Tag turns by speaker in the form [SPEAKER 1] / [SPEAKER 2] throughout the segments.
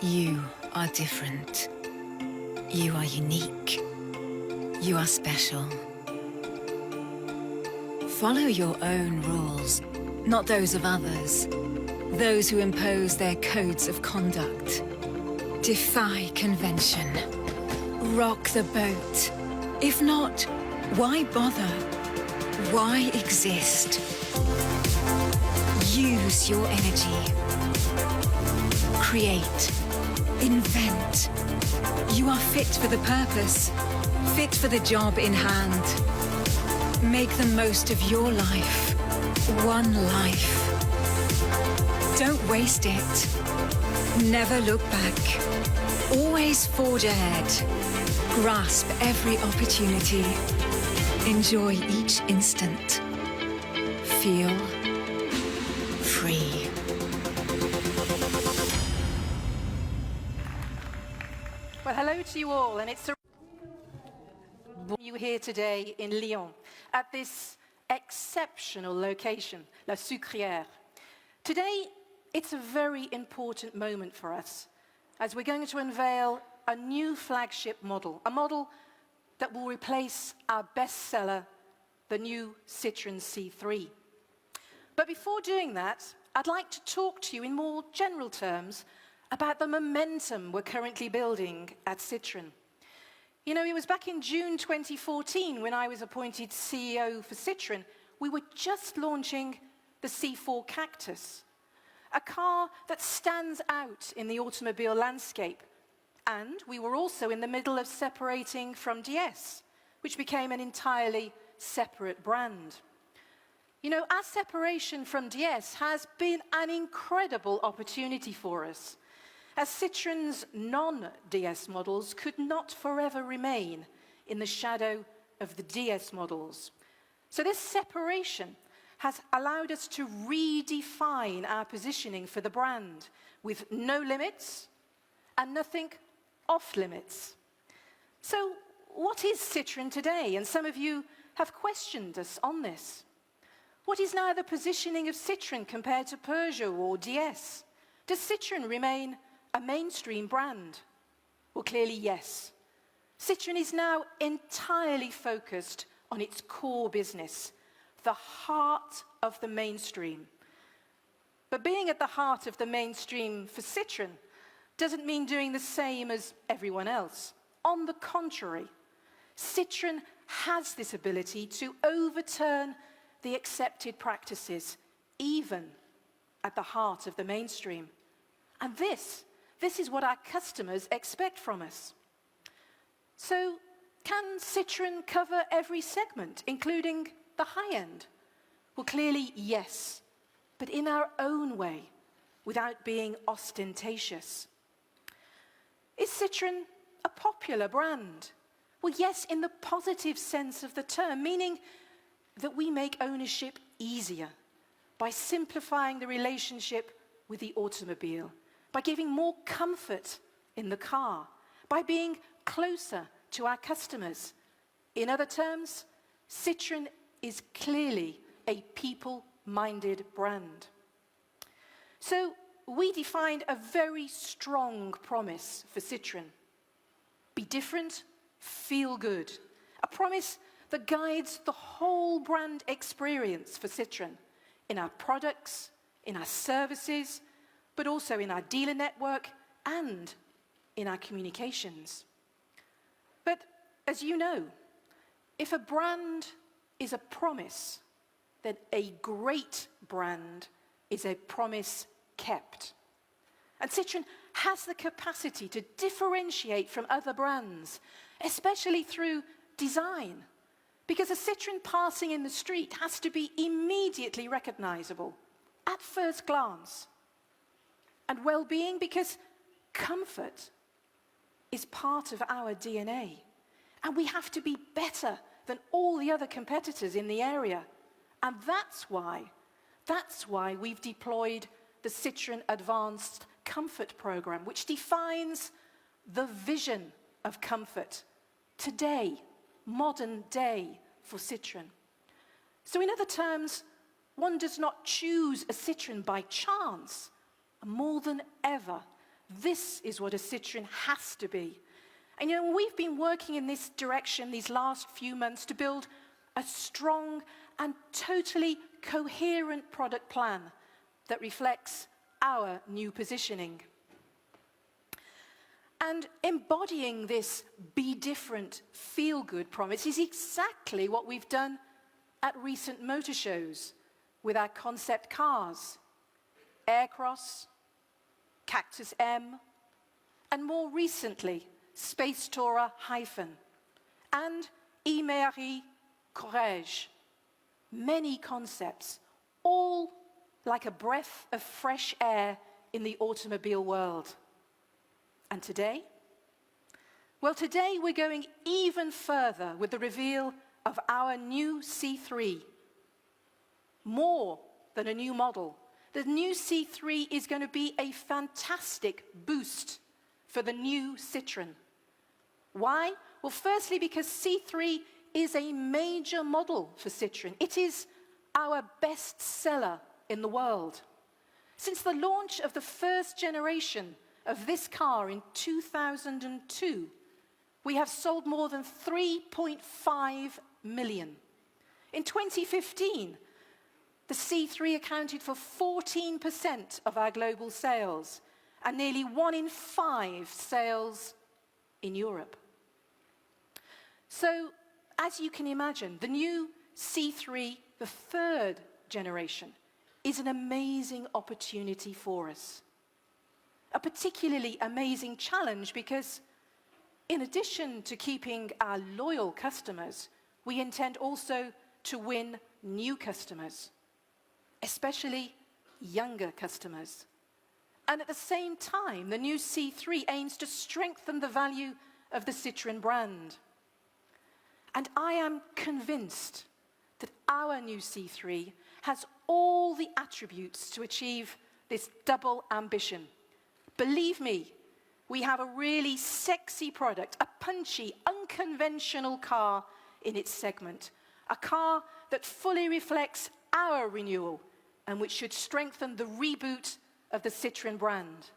[SPEAKER 1] You are different. You are unique. You are special. Follow your own rules, not those of others. Those who impose their codes of conduct. Defy convention. Rock the boat. If not, why bother? Why exist? Use your energy. Create. Invent. You are fit for the purpose. Fit for the job in hand. Make the most of your life. One life. Don't waste it. Never look back. Always forge ahead. Grasp every opportunity. Enjoy each instant. Feel free.
[SPEAKER 2] Well, hello to you all, and it's a you here today in Lyon at this exceptional location, La Sucrière. Today, it's a very important moment for us as we're going to unveil a new flagship model, a model that will replace our bestseller, the new Citroën C3. But before doing that, I'd like to talk to you in more general terms about the momentum we're currently building at Citroën. You know, it was back in June 2014 when I was appointed CEO for Citroën. We were just launching the C4 Cactus, a car that stands out in the automobile landscape. And we were also in the middle of separating from DS, which became an entirely separate brand. You know, our separation from DS has been an incredible opportunity for us, as Citroën's non-DS models could not forever remain in the shadow of the DS models. So this separation has allowed us to redefine our positioning for the brand with no limits and nothing off limits. So what is Citroën today? And some of you have questioned us on this. What is now the positioning of Citroën compared to Peugeot or DS? Does Citroën remain a mainstream brand? Well, clearly yes. Citroën is now entirely focused on its core business, the heart of the mainstream. But being at the heart of the mainstream for Citroën doesn't mean doing the same as everyone else. On the contrary, Citroën has this ability to overturn the accepted practices, even at the heart of the mainstream. And this is what our customers expect from us. So, can Citroën cover every segment, including the high end? Well, clearly yes, but in our own way, without being ostentatious. Is Citroën a popular brand? Well, yes, in the positive sense of the term, meaning that we make ownership easier by simplifying the relationship with the automobile, by giving more comfort in the car, by being closer to our customers. In other terms, Citroën is clearly a people-minded brand. So we defined a very strong promise for Citroën. Be different, feel good. A promise that guides the whole brand experience for Citroën, in our products, in our services, but also in our dealer network and in our communications. But as you know, if a brand is a promise, then a great brand is a promise kept. And Citroën has the capacity to differentiate from other brands, especially through design, because a Citroën passing in the street has to be immediately recognizable at first glance. And well-being, because comfort is part of our DNA. And we have to be better than all the other competitors in the area. And that's why we've deployed the Citroën Advanced Comfort Program, which defines the vision of comfort today, modern day for Citroën. So in other terms, one does not choose a Citroën by chance. More than ever, this is what a Citroën has to be. And we've been working in this direction these last few months to build a strong and totally coherent product plan that reflects our new positioning. And embodying this be different, feel good promise is exactly what we've done at recent motor shows with our concept cars, Aircross, Cactus M, and more recently, Space Tourer Hyphen, and E-Marie Courage. Many concepts, all like a breath of fresh air in the automobile world. And today? Well, today we're going even further with the reveal of our new C3. More than a new model. The new C3 is going to be a fantastic boost for the new Citroën. Why? Well, firstly, because C3 is a major model for Citroën. It is our best seller in the world. Since the launch of the first generation of this car in 2002, we have sold more than 3.5 million. In 2015, the C3 accounted for 14% of our global sales and nearly 1 in 5 sales in Europe. So, as you can imagine, the new C3, the third generation, is an amazing opportunity for us. A particularly amazing challenge because, in addition to keeping our loyal customers, we intend also to win new customers, especially younger customers. And at the same time, the new C3 aims to strengthen the value of the Citroën brand. And I am convinced that our new C3 has all the attributes to achieve this double ambition. Believe me, we have a really sexy product, a punchy, unconventional car in its segment, a car that fully reflects our renewal and which should strengthen the reboot of the Citroën brand.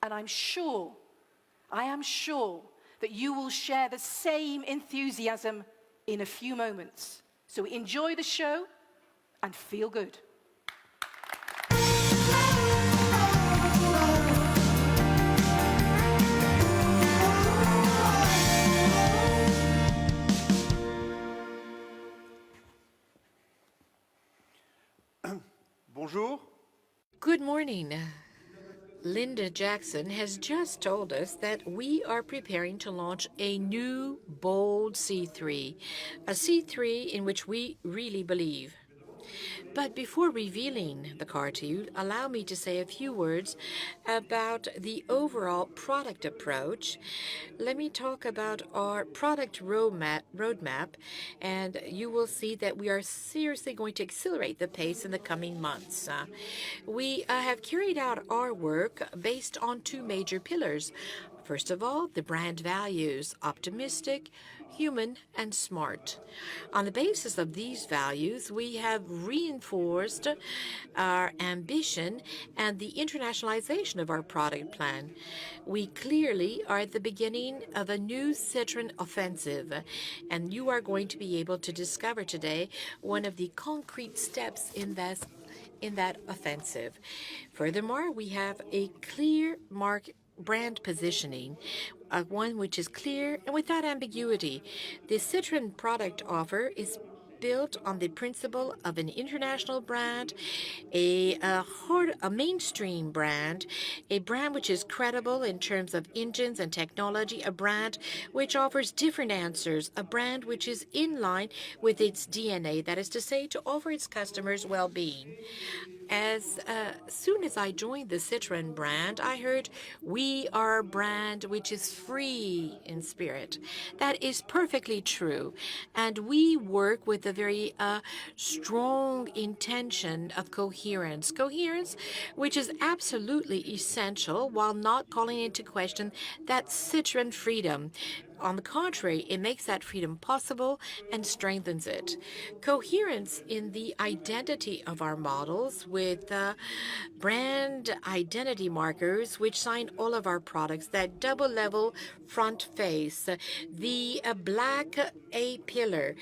[SPEAKER 2] And I am sure that you will share the same enthusiasm in a few moments. So enjoy the show and feel good.
[SPEAKER 3] Bonjour.
[SPEAKER 4] Good morning. Linda Jackson has just told us that we are preparing to launch a new, bold C3, a C3 in which we really believe. But before revealing the car to you, allow me to say a few words about the overall product approach. Let me talk about our product roadmap, and you will see that we are seriously going to accelerate the pace in the coming months. We have carried out our work based on 2 major pillars. First of all, the brand values, optimistic, human, and smart. On the basis of these values, we have reinforced our ambition and the internationalization of our product plan. We clearly are at the beginning of a new Citroën offensive, and you are going to be able to discover today one of the concrete steps in that offensive. Furthermore, we have a clear brand positioning, one which is clear and without ambiguity. The Citroën product offer is built on the principle of an international brand, a mainstream brand, a brand which is credible in terms of engines and technology, a brand which offers different answers, a brand which is in line with its DNA, that is to say, to offer its customers well-being. As soon as I joined the Citroën brand, I heard we are a brand which is free in spirit. That is perfectly true. And we work with a very strong intention of coherence. Coherence, which is absolutely essential while not calling into question that Citroën freedom. On the contrary, it makes that freedom possible and strengthens it. Coherence in the identity of our models with brand identity markers, which sign all of our products, that double level front face, the black A-pillar,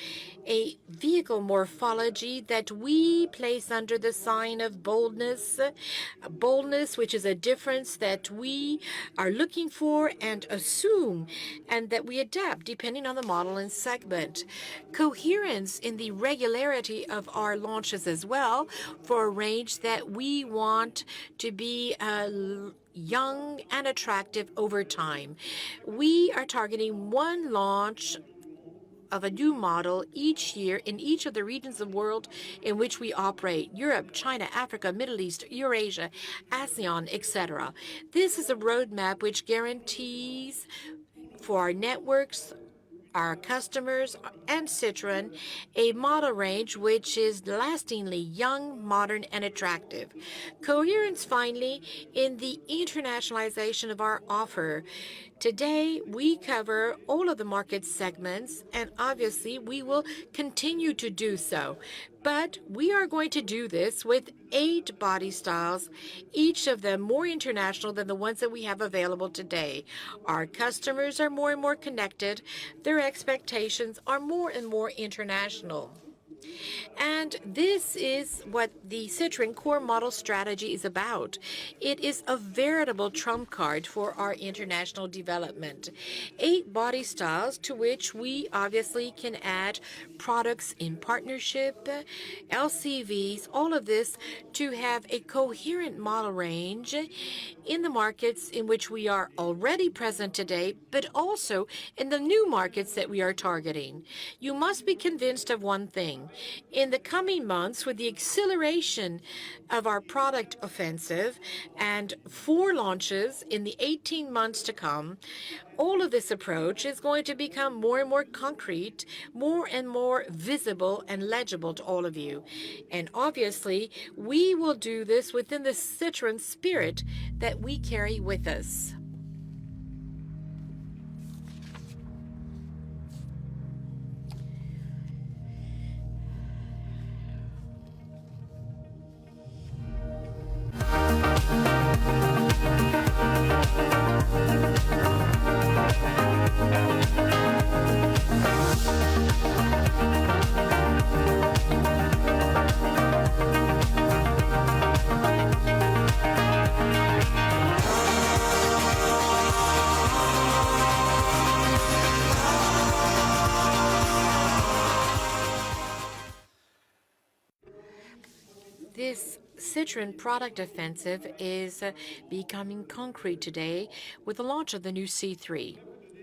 [SPEAKER 4] a vehicle morphology that we place under the sign of boldness, boldness, which is a difference that we are looking for and assume, and that we adapt depending on the model and segment. Coherence in the regularity of our launches as well, for a range that we want to be young and attractive over time. We are targeting one launch of a new model each year in each of the regions of the world in which we operate: Europe, China, Africa, Middle East, Eurasia, ASEAN, etc. This is a roadmap which guarantees for our networks, our customers, and Citroën, a model range which is lastingly young, modern, and attractive. Coherence, finally, in the internationalization of our offer. Today, we cover all of the market segments, and obviously, we will continue to do so. But we are going to do this with 8 body styles, each of them more international than the ones that we have available today. Our customers are more and more connected. Their expectations are more and more international. And this is what the Citroën core model strategy is about. It is a veritable trump card for our international development. 8 body styles to which we obviously can add products in partnership, LCVs, all of this to have a coherent model range in the markets in which we are already present today, but also in the new markets that we are targeting. You must be convinced of one thing. In the coming months, with the acceleration of our product offensive and 4 launches in the 18 months to come, all of this approach is going to become more and more concrete, more and more visible and legible to all of you. And obviously, we will do this within the Citroën spirit that we carry with us. This Citroën product offensive is becoming concrete today with the launch of the new C3.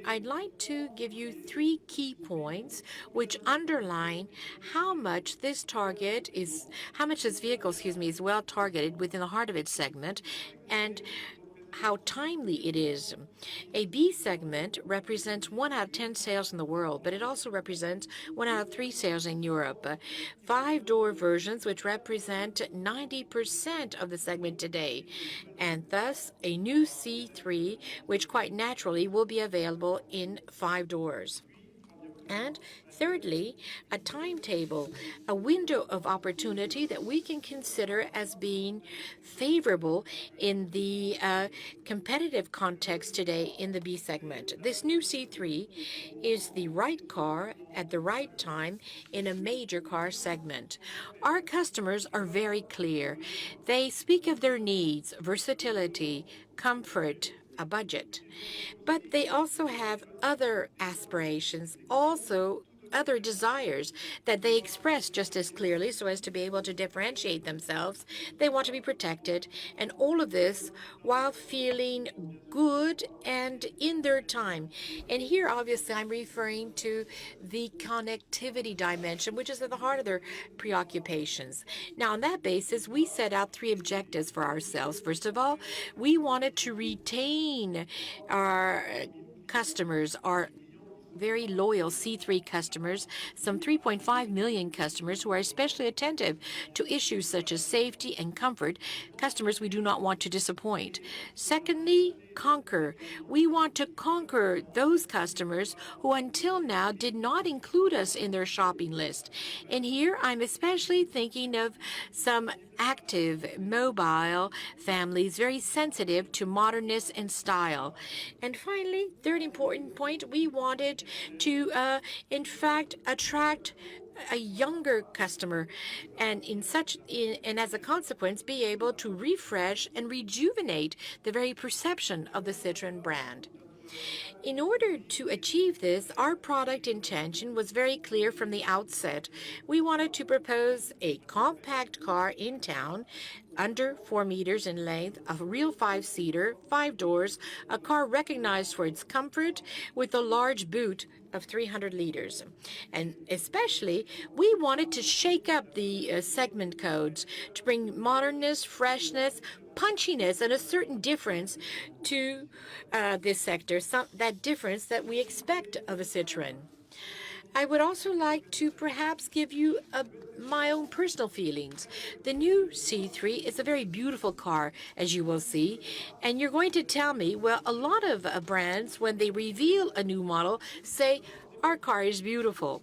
[SPEAKER 4] I'd like to give you 3 key points which underline how much this vehicle, is well targeted within the heart of its segment, and how timely it is. A B segment represents 1 out of 10 sales in the world, but it also represents 1 out of 3 sales in Europe. 5-door versions, which represent 90% of the segment today, and thus a new C3, which quite naturally will be available in 5 doors. And thirdly, a timetable, a window of opportunity that we can consider as being favorable in the competitive context today in the B segment. This new C3 is the right car at the right time in a major car segment. Our customers are very clear. They speak of their needs: versatility, comfort, a budget. But they also have other aspirations, also other desires that they express just as clearly so as to be able to differentiate themselves. They want to be protected, and all of this while feeling good and in their time. And here, obviously, I'm referring to the connectivity dimension, which is at the heart of their preoccupations. Now, on that basis, we set out 3 objectives for ourselves. First of all, we wanted to retain our customers, our very loyal C3 customers, some 3.5 million customers who are especially attentive to issues such as safety and comfort, customers we do not want to disappoint. Secondly, conquer. We want to conquer those customers who until now did not include us in their shopping list. And here I'm especially thinking of some active, mobile families, very sensitive to modernness and style. And finally, third important point, we wanted to, in fact, attract a younger customer, and and as a consequence be able to refresh and rejuvenate the very perception of the Citroën brand. In order to achieve this, our product intention was very clear from the outset. We wanted to propose a compact car in town, under 4 meters in length, a real 5-seater, 5 doors, a car recognized for its comfort, with a large boot of 300 liters. And especially, we wanted to shake up the segment codes to bring modernness, freshness, punchiness, and a certain difference to this sector, that difference that we expect of a Citroën. I would also like to perhaps give you my own personal feelings. The new C3 is a very beautiful car, as you will see, and you're going to tell me, well, a lot of brands, when they reveal a new model, say, our car is beautiful.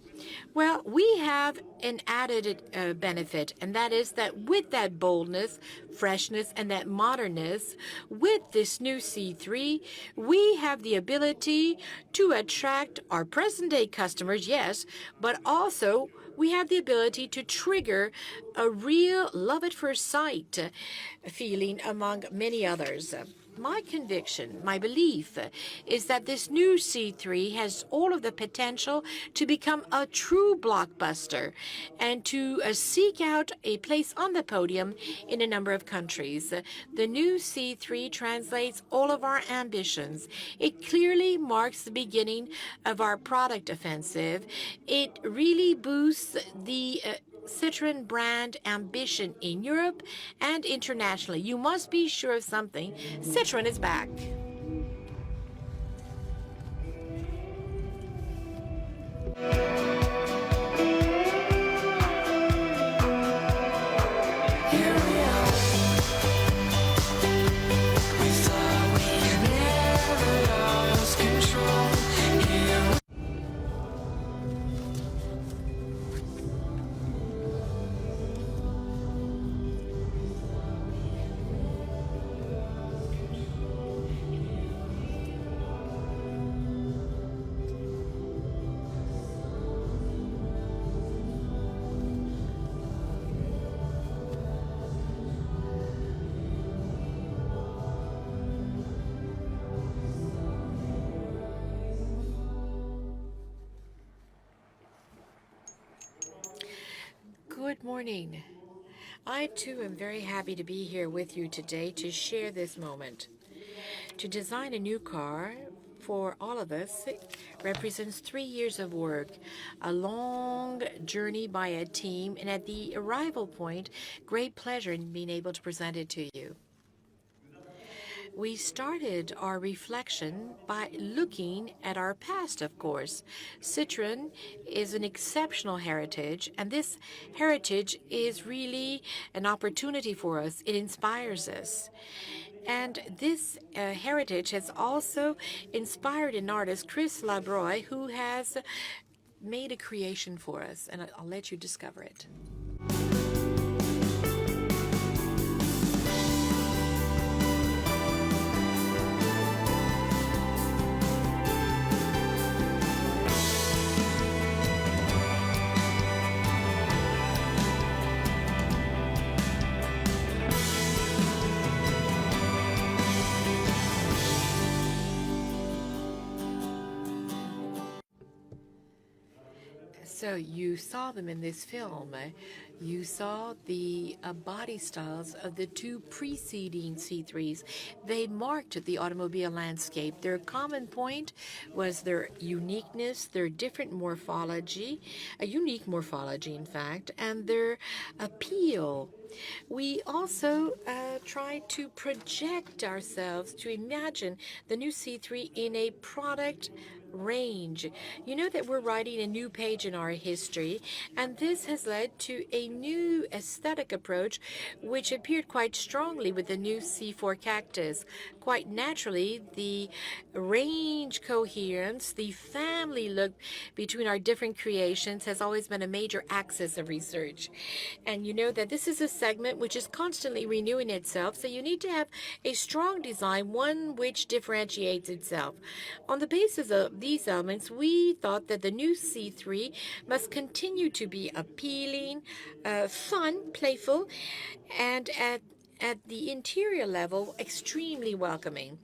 [SPEAKER 4] Well, we have an added benefit, and that is that with that boldness, freshness, and that modernness, with this new C3, we have the ability to attract our present-day customers, yes, but also we have the ability to trigger a real love at first sight feeling among many others. My conviction, my belief, is that this new C3 has all of the potential to become a true blockbuster and to seek out a place on the podium in a number of countries. The new C3 translates all of our ambitions. It clearly marks the beginning of our product offensive. It really boosts the Citroën brand ambition in Europe and internationally. You must be sure of something. Citroën is back. Good morning. I too am very happy to be here with you today to share this moment. To design a new car for all of us represents 3 years of work, a long journey by a team, and at the arrival point, great pleasure in being able to present it to you. We started our reflection by looking at our past, of course. Citroën is an exceptional heritage, and this heritage is really an opportunity for us. It inspires us. And this heritage has also inspired an artist, Chris Labroy, who has made a creation for us, and I'll let you discover it. So you saw them in this film. You saw the body styles of the 2 preceding C3s. They marked the automobile landscape. Their common point was their uniqueness, their different morphology, a unique morphology, in fact, and their appeal. We also tried to project ourselves to imagine the new C3 in a product range. You know that we're writing a new page in our history, and this has led to a new aesthetic approach which appeared quite strongly with the new C4 cactus. Quite naturally, the range coherence, the family look between our different creations has always been a major axis of research. And you know that this is a segment which is constantly renewing itself, so you need to have a strong design, one which differentiates itself. On the basis of these elements, we thought that the new C3 must continue to be appealing, fun, playful, and at the interior level, extremely welcoming.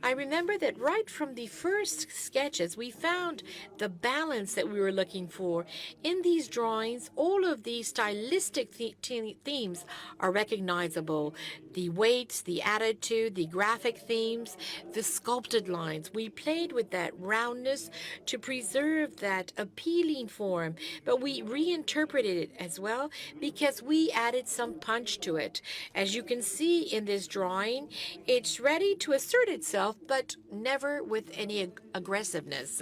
[SPEAKER 4] I remember that right from the first sketches, we found the balance that we were looking for. In these drawings, all of these stylistic themes are recognizable. The weights, the attitude, the graphic themes, the sculpted lines. We played with that roundness to preserve that appealing form, but we reinterpreted it as well because we added some punch to it. As you can see in this drawing, it's ready to assert itself, but never with any aggressiveness.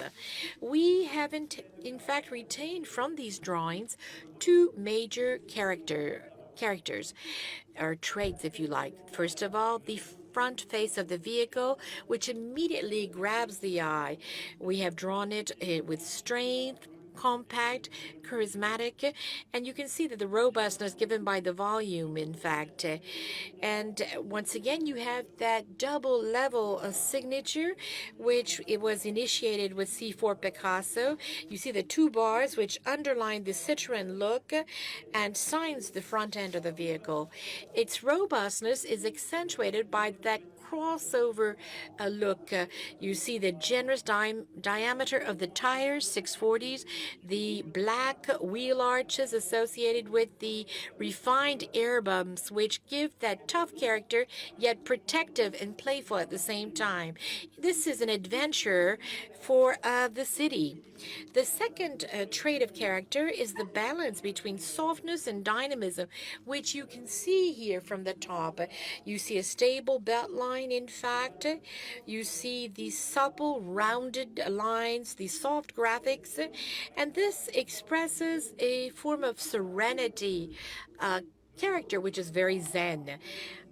[SPEAKER 4] We haven't, in fact, retained from these drawings two major characters, or traits, if you like. First of all, the front face of the vehicle, which immediately grabs the eye. We have drawn it with strength, compact, charismatic, and you can see that the robustness given by the volume, in fact. And once again, you have that double level of signature, which it was initiated with C4 Picasso. You see the two bars which underline the Citroën look and signs the front end of the vehicle. Its robustness is accentuated by that crossover look. You see the generous diameter of the tires, 640s, the black wheel arches associated with the refined air bumps, which give that tough character, yet protective and playful at the same time. This is an adventure for the city. The second trait of character is the balance between softness and dynamism, which you can see here from the top. You see a stable belt line, in fact. You see the supple, rounded lines, the soft graphics, and this expresses a form of serenity, character which is very zen.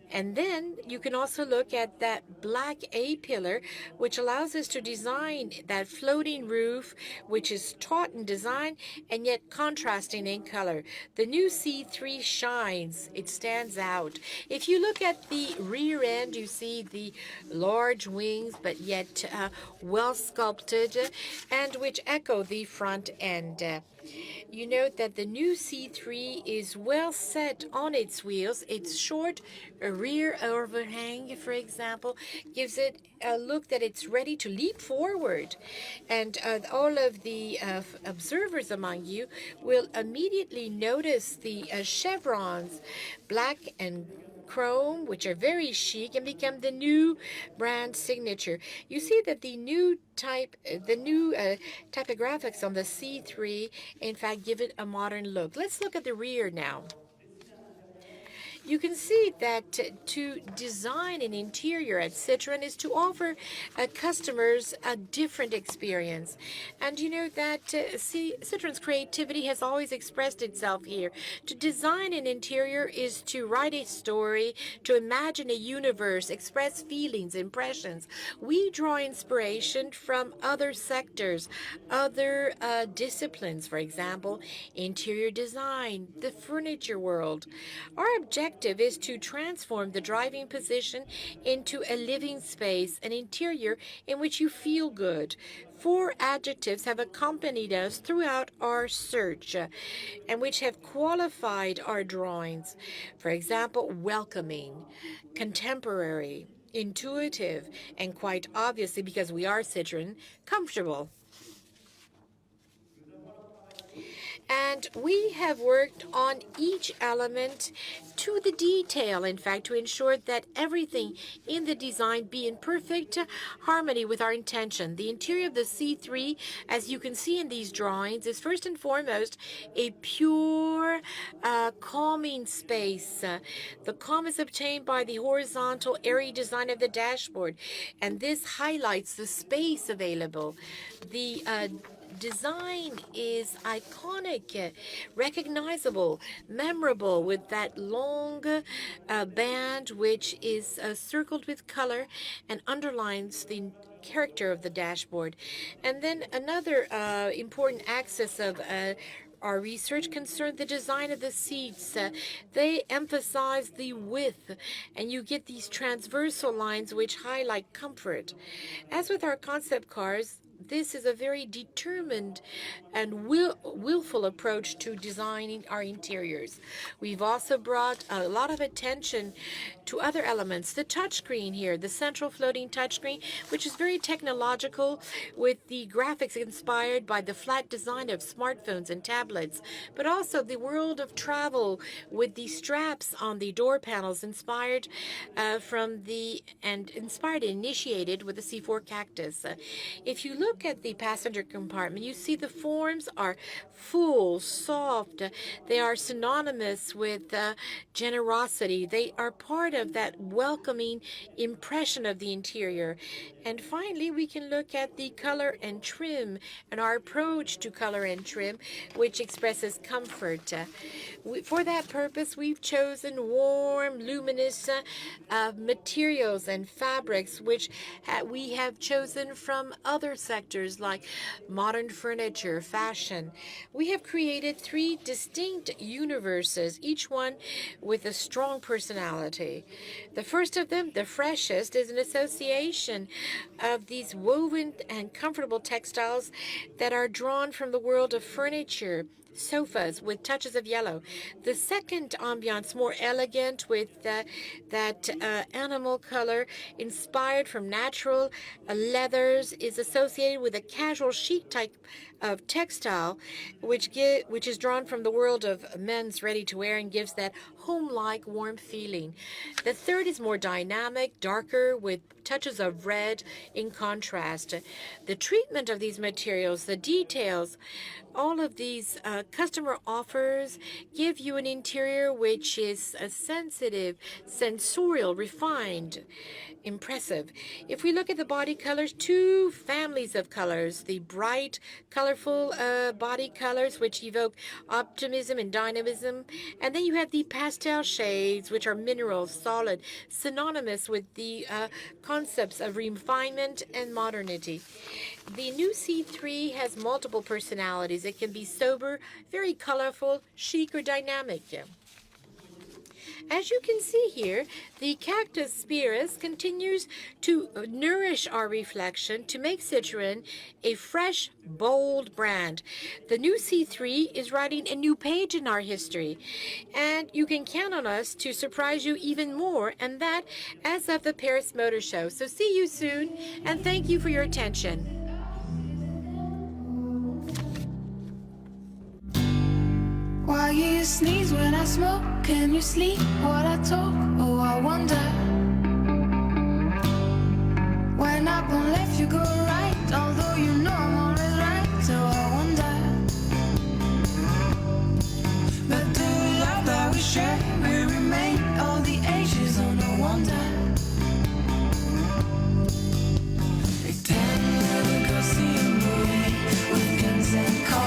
[SPEAKER 4] And then you can also look at that black A-pillar, which allows us to design that floating roof, which is taut in design and yet contrasting in color. The new C3 shines. It stands out. If you look at the rear end, you see the large wings, but yet well sculpted, and which echo the front end. You note that the new C3 is well set on its wheels. Its short rear overhang, for example, gives it a look that it's ready to leap forward. And all of the observers among you will immediately notice the chevrons, black and chrome, which are very chic and become the new brand signature. You see that the new typographics on the C3, in fact, give it a modern look. Let's look at the rear now. You can see that to design an interior at Citroën is to offer customers a different experience. And you know that Citroën's creativity has always expressed itself here. To design an interior is to write a story, to imagine a universe, express feelings, impressions. We draw inspiration from other sectors, other disciplines, for example, interior design, the furniture world. Our objective is to transform the driving position into a living space, an interior in which you feel good. 4 adjectives have accompanied us throughout our search and which have qualified our drawings. For example, welcoming, contemporary, intuitive, and quite obviously, because we are Citroën, comfortable. And we have worked on each element to the detail, in fact, to ensure that everything in the design be in perfect harmony with our intention. The interior of the C3, as you can see in these drawings, is first and foremost a pure, calming space. The calm is obtained by the horizontal, airy design of the dashboard, and this highlights the space available. The design is iconic, recognizable, memorable, with that long band which is circled with color and underlines the character of the dashboard. And then another important axis of our research concerned the design of the seats. They emphasize the width, and you get these transversal lines which highlight comfort. As with our concept cars, this is a very determined and willful approach to designing our interiors. We've also brought a lot of attention to other elements. The touchscreen here, the central floating touchscreen, which is very technological, with the graphics inspired by the flat design of smartphones and tablets, but also the world of travel with the straps on the door panels inspired and initiated with the C4 Cactus. If you look at the passenger compartment, you see the forms are full, soft. They are synonymous with generosity. They are part of that welcoming impression of the interior. And finally, we can look at the color and trim and our approach to color and trim, which expresses comfort. For that purpose, we've chosen warm, luminous materials and fabrics, which we have chosen from other sectors like modern furniture, fashion. We have created 3 distinct universes, each one with a strong personality. The first of them, the freshest, is an association of these woven and comfortable textiles that are drawn from the world of furniture, sofas with touches of yellow. The second ambiance, more elegant, with that animal color inspired from natural leathers, is associated with a casual chic type of textile, which is drawn from the world of men's ready-to-wear and gives that home-like warm feeling. The third is more dynamic, darker, with touches of red in contrast. The treatment of these materials, the details, all of these customer offers give you an interior which is sensitive, sensorial, refined, impressive. If we look at the body colors, 2 families of colors, the bright, colorful body colors which evoke optimism and dynamism, and then you have the pastel shades which are mineral, solid, synonymous with the concepts of refinement and modernity. The new C3 has multiple personalities. It can be sober, very colorful, chic, or dynamic. As you can see here, the cactus spirus continues to nourish our reflection to make Citroën a fresh, bold brand. The new C3 is writing a new page in our history, and you can count on us to surprise you even more, and that as of the Paris Motor Show. So see you soon, and thank you for your attention.
[SPEAKER 3] Why you sneeze when I smoke? Can you sleep while I talk? Oh, I wonder. When up and left you go right, although you know I'm always right. So I wonder. But do we love that we share? We remain all the ages, oh no wonder. Pretend we'll go see a movie with guns and cars.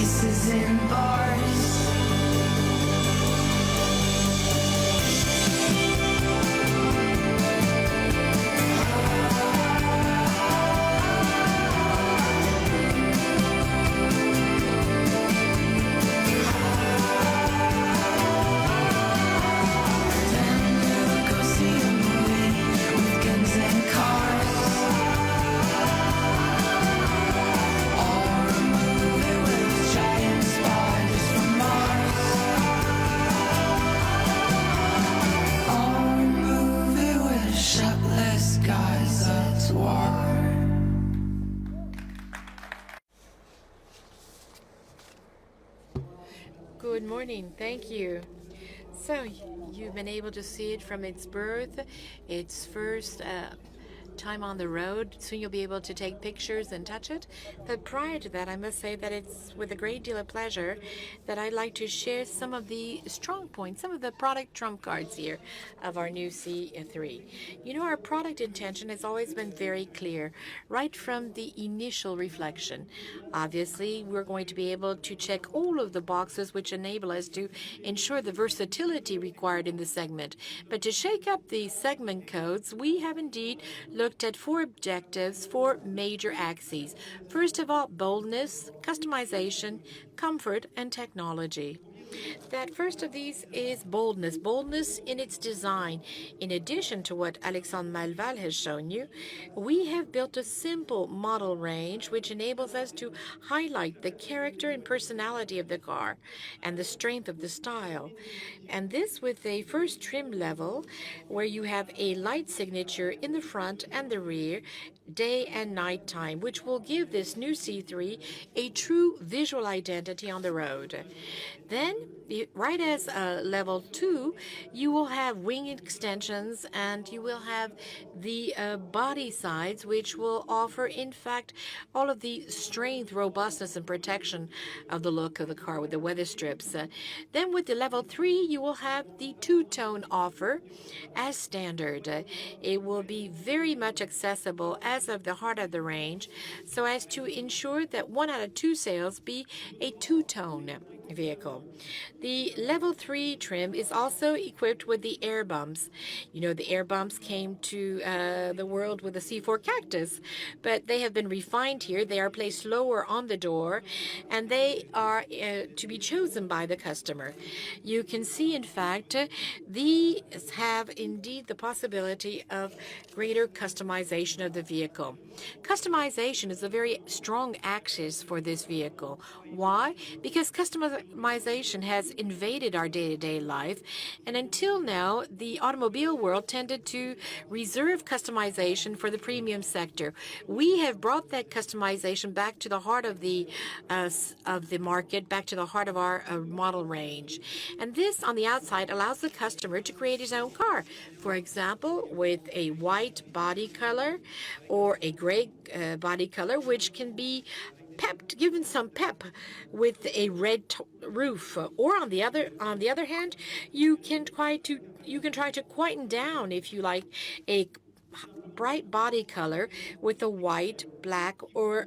[SPEAKER 3] kisses in bars.
[SPEAKER 4] Good morning. Thank you. So you've been able to see it from its birth, its first time on the road. Soon you'll be able to take pictures and touch it. But prior to that, I must say that it's with a great deal of pleasure that I'd like to share some of the strong points, some of the product trump cards here of our new C3. You know, our product intention has always been very clear, right from the initial reflection. Obviously, we're going to be able to check all of the boxes which enable us to ensure the versatility required in the segment. But to shake up the segment codes, we have indeed looked at 4 objectives, 4 major axes. First of all, boldness, customization, comfort, and technology. That first of these is boldness. Boldness in its design. In addition to what Alexandre Malval has shown you, we have built a simple model range which enables us to highlight the character and personality of the car and the strength of the style. And this with a first trim level where you have a light signature in the front and the rear, day and night time, which will give this new C3 a true visual identity on the road. Then, right as level 2, you will have wing extensions and you will have the body sides, which will offer, in fact, all of the strength, robustness, and protection of the look of the car with the weather strips. Then with the level 3, you will have the two-tone offer as standard. It will be very much accessible as of the heart of the range, so as to ensure that 1 out of 2 sales be a two-tone vehicle. The level 3 trim is also equipped with the air bumps. You know, the air bumps came to the world with the C4 Cactus, but they have been refined here. They are placed lower on the door, and they are to be chosen by the customer. You can see, in fact, these have indeed the possibility of greater customization of the vehicle. Customization is a very strong axis for this vehicle. Why? Because customization has invaded our day-to-day life, and until now, the automobile world tended to reserve customization for the premium sector. We have brought that customization back to the heart of the market, back to the heart of our model range. And this, on the outside, allows the customer to create his own car. For example, with a white body color or a gray body color, which can be given some pep with a red roof. Or on the other hand, you can try to quieten down, if you like, a bright body color with a white, black, or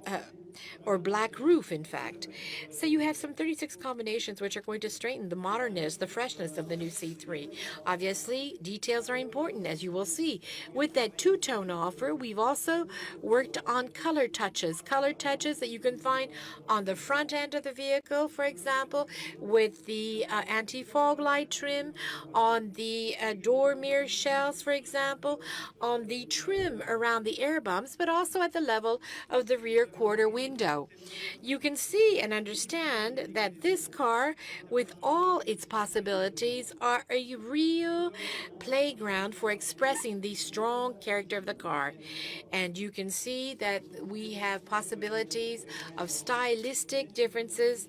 [SPEAKER 4] black roof, in fact. So you have some 36 combinations which are going to strengthen the modernness, the freshness of the new C3. Obviously, details are important, as you will see. With that two-tone offer, we've also worked on color touches that you can find on the front end of the vehicle, for example, with the anti-fog light trim, on the door mirror shells, for example, on the trim around the air bumps, but also at the level of the rear quarter window. You can see and understand that this car, with all its possibilities, are a real playground for expressing the strong character of the car. And you can see that we have possibilities of stylistic differences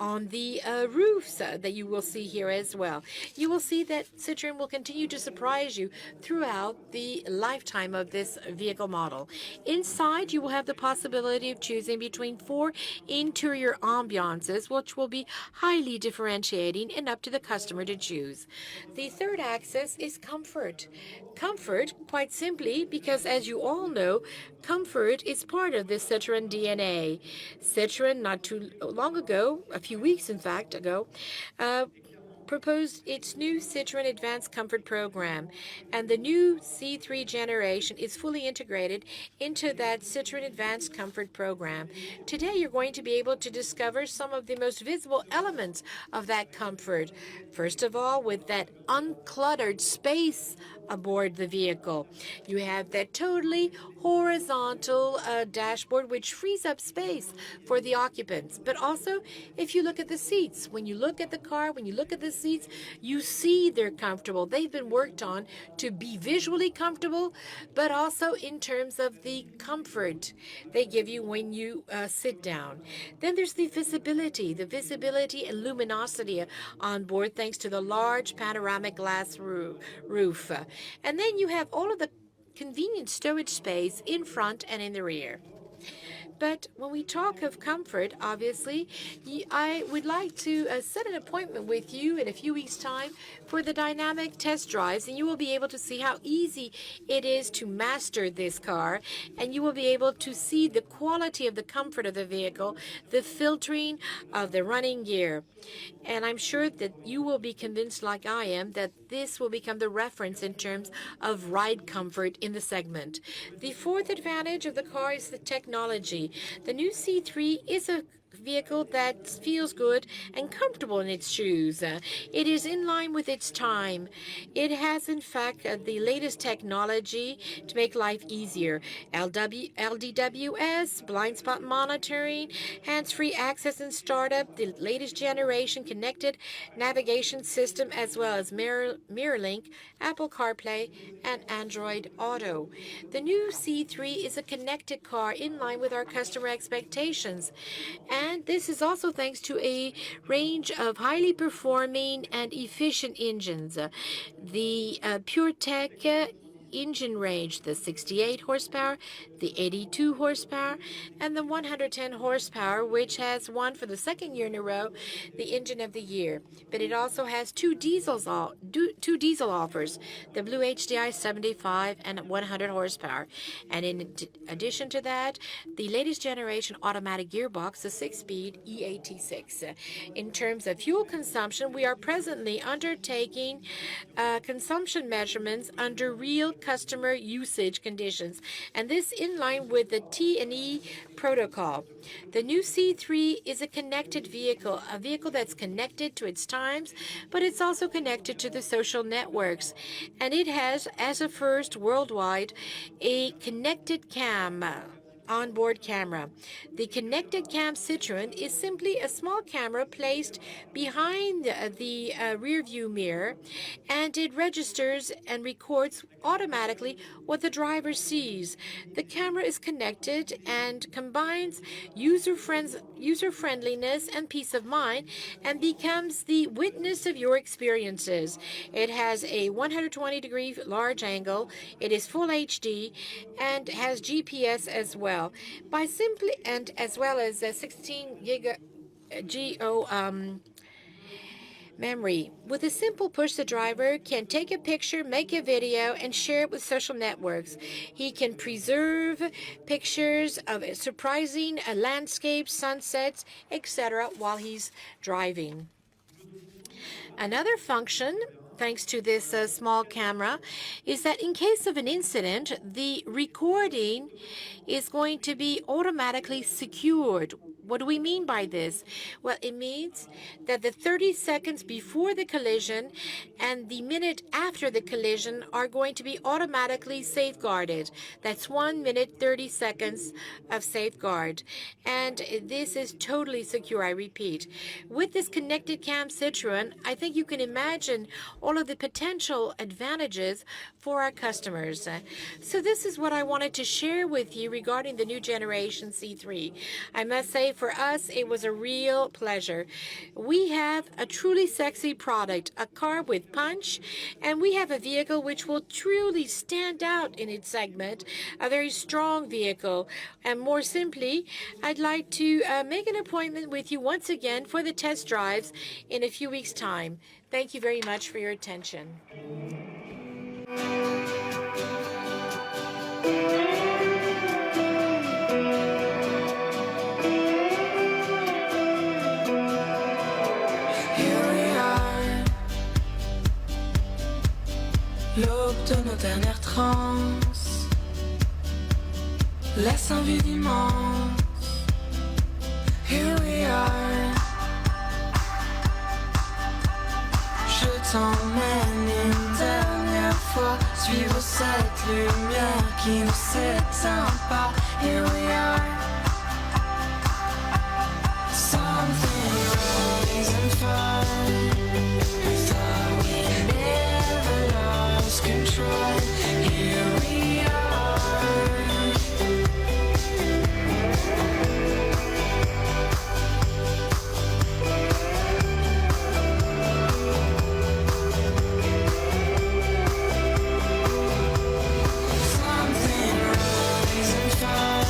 [SPEAKER 4] on the roofs that you will see here as well. You will see that Citroën will continue to surprise you throughout the lifetime of this vehicle model. Inside, you will have the possibility of choosing between 4 interior ambiances, which will be highly differentiating and up to the customer to choose. The third axis is comfort. Comfort, quite simply, because as you all know, comfort is part of the Citroën DNA. Citroën, not too long ago, a few weeks in fact ago, proposed its new Citroën Advanced Comfort program, and the new C3 generation is fully integrated into that Citroën Advanced Comfort program. Today, you're going to be able to discover some of the most visible elements of that comfort. First of all, with that uncluttered space aboard the vehicle. You have that totally horizontal dashboard, which frees up space for the occupants. But also, if you look at the seats, when you look at the car, when you look at the seats, you see they're comfortable. They've been worked on to be visually comfortable, but also in terms of the comfort they give you when you sit down. Then there's the visibility and luminosity on board thanks to the large panoramic glass roof. And then you have all of the convenient stowage space in front and in the rear. But when we talk of comfort, obviously, I would like to set an appointment with you in a few weeks' time for the dynamic test drives, and you will be able to see how easy it is to master this car, and you will be able to see the quality of the comfort of the vehicle, the filtering of the running gear. And I'm sure that you will be convinced, like I am, that this will become the reference in terms of ride comfort in the segment. The fourth advantage of the car is the technology. The new C3 is a vehicle that feels good and comfortable in its shoes. It is in line with its time. It has, in fact, the latest technology to make life easier. LDWS, blind spot monitoring, hands-free access and startup, the latest generation connected navigation system, as well as MirrorLink, Apple CarPlay, and Android Auto. The new C3 is a connected car in line with our customer expectations. And this is also thanks to a range of highly performing and efficient engines. The PureTech engine range, the 68 horsepower, the 82 horsepower, and the 110 horsepower, which has won for the second year in a row the Engine of the Year. But it also has two diesel offers, the Blue HDI 75 and 100 horsepower. And in addition to that, the latest generation automatic gearbox, the 6-speed E86. In terms of fuel consumption, we are presently undertaking consumption measurements under real customer usage conditions, and this in line with the T&E protocol. The new C3 is a connected vehicle, a vehicle that's connected to its times, but it's also connected to the social networks. And it has, as a first worldwide, a connected cam, onboard camera. The connected cam Citroën is simply a small camera placed behind the rear view mirror, and it registers and records automatically what the driver sees. The camera is connected and combines user-friendliness and peace of mind and becomes the witness of your experiences. It has a 120-degree large angle, it is full HD, and has GPS as well. By simply, and as well as a 16 GO memory. With a simple push, the driver can take a picture, make a video, and share it with social networks. He can preserve pictures of surprising landscapes, sunsets, etc. while he's driving. Another function, thanks to this small camera, is that in case of an incident, the recording is going to be automatically secured. What do we mean by this? Well, it means that the 30 seconds before the collision and the minute after the collision are going to be automatically safeguarded. That's 1 minute, 30 seconds of safeguard. And this is totally secure, I repeat. With this connected cam Citroën, I think you can imagine all of the potential advantages for our customers. So this is what I wanted to share with you regarding the new generation C3. I must say, for us, it was a real pleasure. We have a truly sexy product, a car with punch, and we have a vehicle which will truly stand out in its segment, a very strong vehicle. And more simply, I'd like to make an appointment with you once again for the test drives in a few weeks' time. Thank you very much for your attention.
[SPEAKER 3] L'aube de nos dernières transes laisse un vide immense. Here we are. Je t'emmène une dernière fois suivre cette lumière qui ne s'éteint pas. Here we are. Something rise and fall. Control. Here we are. Something rise and fall.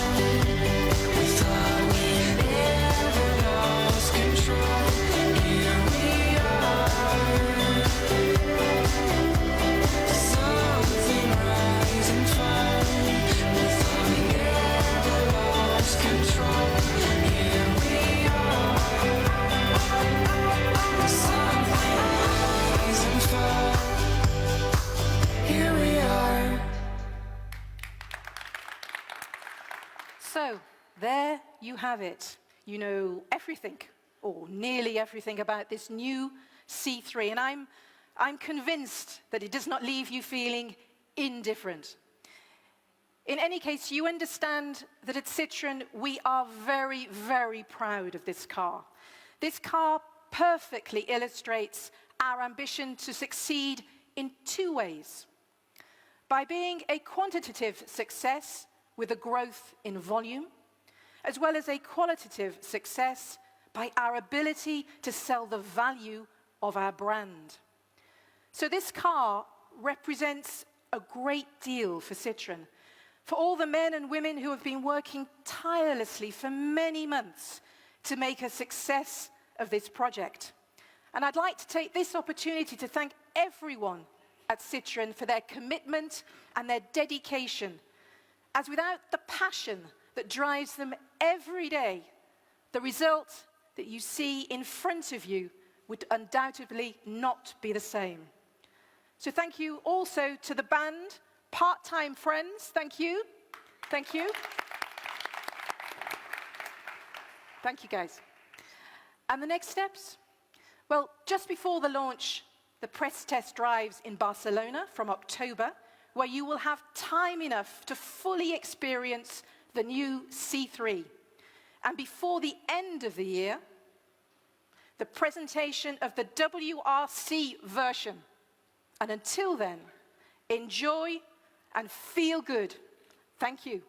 [SPEAKER 3] Thought we never lost control. Here we are. Something rise and fall. We thought we never lost control. Here we are. Something rise and fall. Here we are.
[SPEAKER 2] So, there you have it. You know everything, or nearly everything, about this new C3, and I'm convinced that it does not leave you feeling indifferent. In any case, you understand that at Citroën, we are very, very proud of this car. This car perfectly illustrates our ambition to succeed in two ways. By being a quantitative success with a growth in volume, as well as a qualitative success by our ability to sell the value of our brand. So this car represents a great deal for Citroën, for all the men and women who have been working tirelessly for many months to make a success of this project. And I'd like to take this opportunity to thank everyone at Citroën for their commitment and their dedication, as without the passion that drives them every day, the result that you see in front of you would undoubtedly not be the same. So thank you also to the band, part-time friends, thank you. Thank you. Thank you, guys. And the next steps? Well, just before the launch, the press test drives in Barcelona from October, where you will have time enough to fully experience the new C3. And before the end of the year, the presentation of the WRC version. And until then, enjoy and feel good. Thank you.